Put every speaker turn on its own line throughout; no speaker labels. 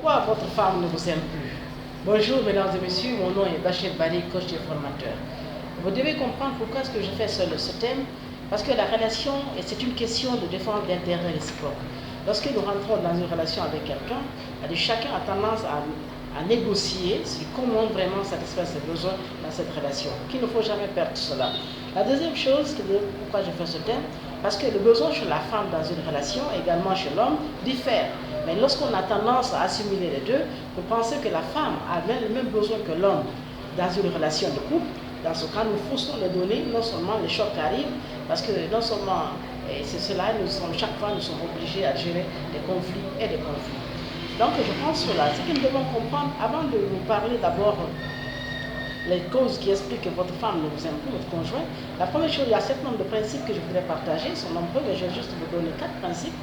Pourquoi votre femme ne vous aime plus? Bonjour mesdames et messieurs, mon nom est Bachir Bari, coach et formateur. Vous devez comprendre pourquoi est-ce que je fais ce thème, parce que la relation, c'est une question de défense d'intérêt réciproque. Lorsque nous rentrons dans une relation avec quelqu'un, chacun a tendance à négocier sur comment vraiment satisfaire ses besoins dans cette relation. Il ne faut jamais perdre cela. La deuxième chose, pourquoi je fais ce thème, parce que le besoin chez la femme dans une relation, également chez l'homme, diffère. Mais lorsqu'on a tendance à assimiler les deux, vous pensez que la femme a le même besoin que l'homme dans une relation de couple. Dans ce cas, nous forçons les données, non seulement les chocs arrivent, parce que non seulement, c'est cela, chaque fois nous sommes obligés à gérer des conflits et des conflits. Donc je pense cela, ce que nous devons comprendre, avant de vous parler d'abord les causes qui expliquent que votre femme ne vous aime plus, votre conjoint, la première chose, il y a un certain nombre de principes que je voudrais partager, ils sont nombreux, mais je vais juste vous donner 4 principes.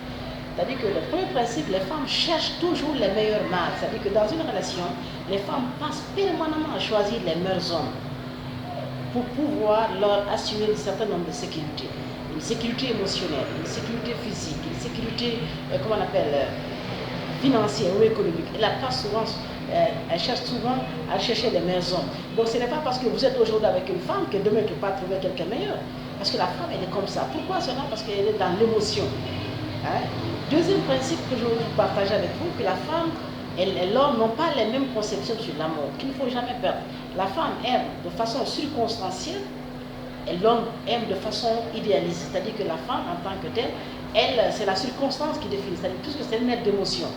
C'est-à-dire que le premier principe, les femmes cherchent toujours les meilleurs mâles. C'est-à-dire que dans une relation, les femmes passent permanemment à choisir les meilleurs hommes pour pouvoir leur assurer un certain nombre de sécurités. Une sécurité émotionnelle, une sécurité physique, une sécurité, comment on appelle, financière ou économique. Elle cherche souvent à chercher les meilleurs hommes. Donc ce n'est pas parce que vous êtes aujourd'hui avec une femme que demain tu ne peux pas trouver quelqu'un meilleur. Parce que la femme, elle est comme ça. Pourquoi cela? Parce qu'elle est dans l'émotion. Hein? Deuxième principe que je veux partager avec vous, que la femme et l'homme n'ont pas les mêmes conceptions sur l'amour, qu'il ne faut jamais perdre. La femme aime de façon circonstancielle et l'homme aime de façon idéaliste. C'est-à-dire que la femme, en tant que telle, c'est la circonstance qui définit, c'est-à-dire tout ce que c'est une aide d'émotion.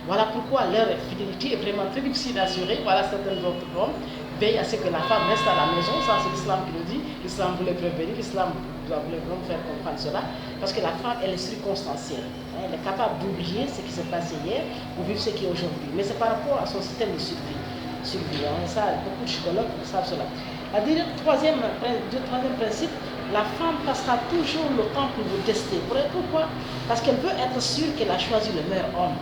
Voilà pourquoi leur fidélité est vraiment très difficile à assurer. Voilà certains autres hommes veillent à ce que la femme reste à la maison. Ça, c'est l'islam qui le dit. L'islam voulait prévenir, l'islam voulait vraiment faire comprendre cela. Parce que la femme, elle est circonstancielle. Elle est capable d'oublier ce qui s'est passé hier pour vivre ce qui est aujourd'hui. Mais c'est par rapport à son système de survie. Ça, beaucoup de psychologues savent cela. Troisième principe, la femme passera toujours le temps pour vous tester. Pourquoi? Parce qu'elle veut être sûre qu'elle a choisi le meilleur homme.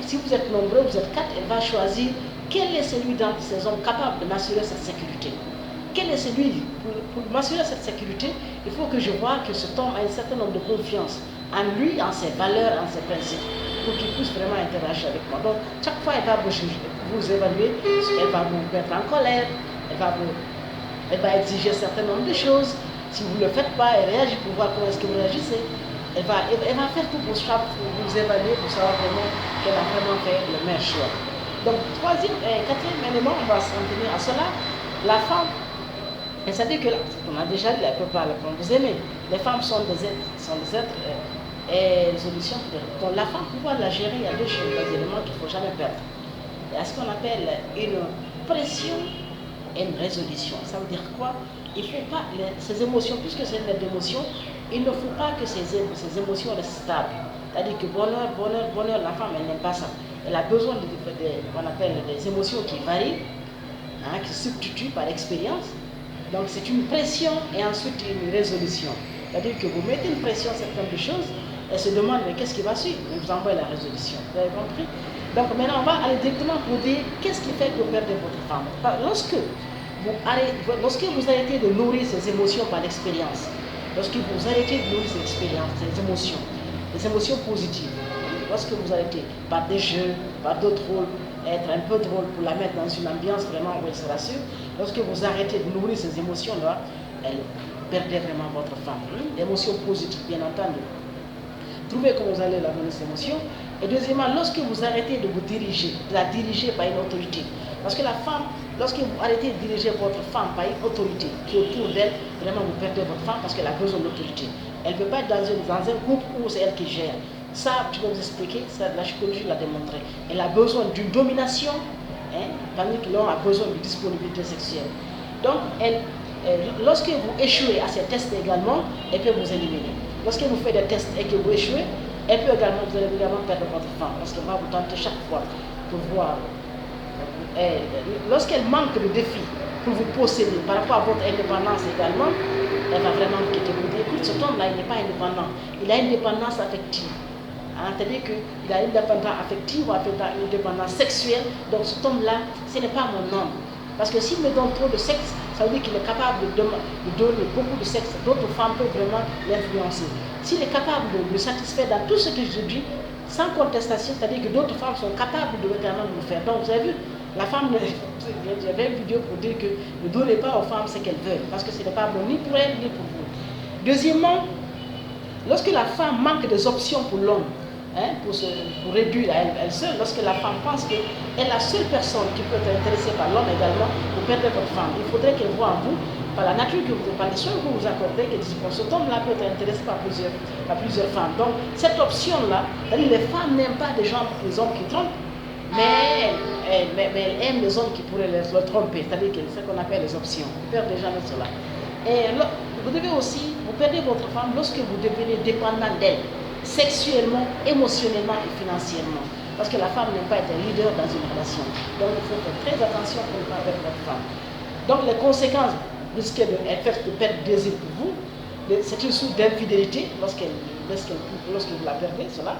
Si vous êtes nombreux, vous êtes 4, elle va choisir quel est celui d'entre ces hommes capable de m'assurer cette sécurité. Quel est celui, pour m'assurer cette sécurité, il faut que je vois que cet homme a un certain nombre de confiance en lui, en ses valeurs, en ses principes, pour qu'il puisse vraiment interagir avec moi. Donc, chaque fois, elle va vous évaluer, elle va vous mettre en colère, elle va exiger un certain nombre de choses. Si vous ne le faites pas, elle réagit pour voir comment est-ce que vous réagissez. Elle va faire tout pour vous évaluer, pour savoir vraiment qu'elle a vraiment fait le meilleur choix. Donc, quatrième élément, on va s'en tenir à cela. La femme, elle savait que, on a déjà dit, elle ne peut pas vous aimer. Les femmes sont des êtres et résolutions. Donc, la femme, pour pouvoir la gérer, il y a deux éléments qu'il ne faut jamais perdre. Il y a ce qu'on appelle une pression et une résolution. Ça veut dire quoi? Il ne faut pas, ces émotions, puisque c'est une émotion, il ne faut pas que ces émotions restent stables. C'est-à-dire que bonheur, la femme, elle n'aime pas ça. Elle a besoin qu'on appelle des émotions qui varient, qui se substituent par expérience. Donc c'est une pression et ensuite une résolution. C'est-à-dire que vous mettez une pression sur certaines choses, elle se demande mais qu'est-ce qui va suivre? On vous envoie la résolution. Vous avez compris? Donc maintenant on va aller directement pour dire qu'est-ce qui fait que vous perdez votre femme. Lorsque vous arrêtez de nourrir ces émotions par l'expérience, lorsque vous arrêtez de nourrir ces émotions positives, lorsque vous arrêtez par des jeux, par d'autres rôles, être un peu drôle pour la mettre dans une ambiance vraiment où elle se rassure, lorsque vous arrêtez de nourrir ces émotions-là, elle perdez vraiment votre femme. L'émotion positive, bien entendu. Trouvez comment vous allez la donner cette émotion. Et deuxièmement, lorsque vous arrêtez de vous diriger, de la diriger par une autorité. Parce que la femme, lorsque vous arrêtez de diriger votre femme par une autorité qui est autour d'elle, vraiment vous perdez votre femme parce qu'elle a besoin d'autorité. Elle ne peut pas être dans un groupe où c'est elle qui gère. Ça, je vais vous expliquer, ça, la psychologie l'a démontré. Elle a besoin d'une domination, tandis que l'homme a besoin de disponibilité sexuelle. Donc, lorsque vous échouez à ces tests également, elle peut vous éliminer. Lorsque vous faites des tests et que vous échouez, vous allez également perdre votre femme parce qu'elle va vous tenter chaque fois pour voir. Lorsqu'elle manque de défis pour vous posséder par rapport à votre indépendance également, elle va vraiment vous quitter. Vous dites, écoute, cet homme-là, il n'est pas indépendant. Il a une dépendance affective. C'est-à-dire qu'il a une dépendance affective ou une dépendance sexuelle. Donc cet homme-là, ce n'est pas mon homme. Parce que s'il me donne trop de sexe, ça veut dire qu'il est capable de donner beaucoup de sexe. D'autres femmes peuvent vraiment l'influencer. S'il est capable de me satisfaire dans tout ce que je dis, sans contestation, c'est-à-dire que d'autres femmes sont capables de vraiment le faire. Donc vous avez vu, la femme, j'avais une vidéo pour dire que ne donnez pas aux femmes ce qu'elles veulent, parce que ce n'est pas bon ni pour elles ni pour vous. Deuxièmement, lorsque la femme manque des options pour l'homme, pour réduire à elle seule, lorsque la femme pense qu'elle est la seule personne qui peut être intéressée par l'homme également, vous perdez votre femme. Il faudrait qu'elle voit en vous, par la nature que vous, par les soins que vous vous accordez, que cet homme-là peut être intéressé par plusieurs femmes. Donc, cette option-là, les femmes n'aiment pas les hommes qui trompent, mais elles aiment les hommes qui pourraient les tromper, c'est-à-dire que c'est ce qu'on appelle les options. Vous ne perdez jamais cela. Et vous devez aussi, vous perdez votre femme lorsque vous devenez dépendant d'elle, sexuellement, émotionnellement et financièrement. Parce que la femme n'aime pas être un leader dans une relation. Donc il faut faire très attention pour ne pas perdre votre femme. Donc les conséquences risquent de perdre du désir pour vous. C'est une source d'infidélité lorsque vous la perdez, cela.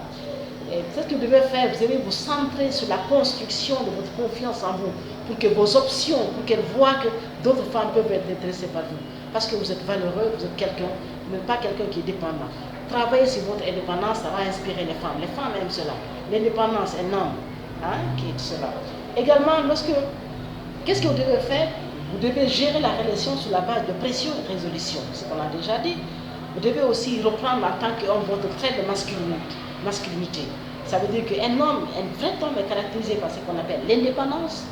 Et ce que vous devez faire, vous allez vous centrer sur la construction de votre confiance en vous, pour que vos options, pour qu'elles voient que d'autres femmes peuvent être intéressées par vous. Parce que vous êtes valeureux, vous êtes quelqu'un, mais pas quelqu'un qui est dépendant. Travaillez sur votre indépendance, ça va inspirer les femmes. Les femmes aiment cela. L'indépendance, un homme qui est cela. Également, qu'est-ce que vous devez faire? Vous devez gérer la relation sur la base de pression et résolution. C'est ce qu'on a déjà dit. Vous devez aussi reprendre en tant qu'homme votre trait de masculinité. Ça veut dire qu'un homme, un vrai homme est caractérisé par ce qu'on appelle l'indépendance.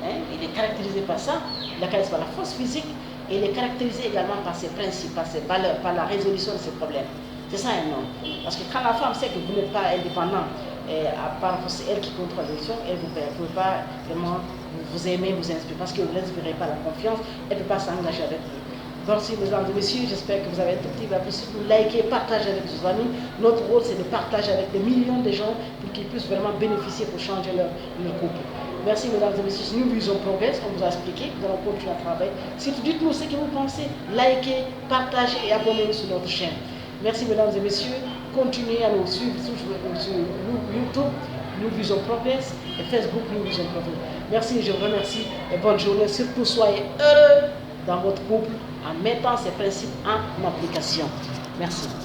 Il est caractérisé par ça. Il est caractérisé par la force physique. Et il est caractérisé également par ses principes, par ses valeurs, par la résolution de ses problèmes. C'est ça un homme. Parce que quand la femme sait que vous n'êtes pas indépendant, à part c'est elle qui contrôle les choses, elle ne peut pas vraiment vous aimer, vous inspirer, parce que vous n'inspirez pas la confiance, elle ne peut pas s'engager avec vous. Donc, mesdames et messieurs, j'espère que vous avez un tout petit peu apprécié. Vous likez, partagez avec vos amis. Notre rôle, c'est de partager avec des millions de gens pour qu'ils puissent vraiment bénéficier pour changer leur couple. Merci, mesdames et messieurs. Nous visons progrès, on vous a expliqué. Nous allons continuer à travailler. Surtout, dites-nous ce que vous pensez. Likez, partagez et abonnez-vous sur notre chaîne. Merci, mesdames et messieurs. Continuez à nous suivre sur YouTube. Nous visons progrès et Facebook, nous visons progrès. Merci, je vous remercie et bonne journée. Surtout, soyez heureux dans votre couple en mettant ces principes en application. Merci.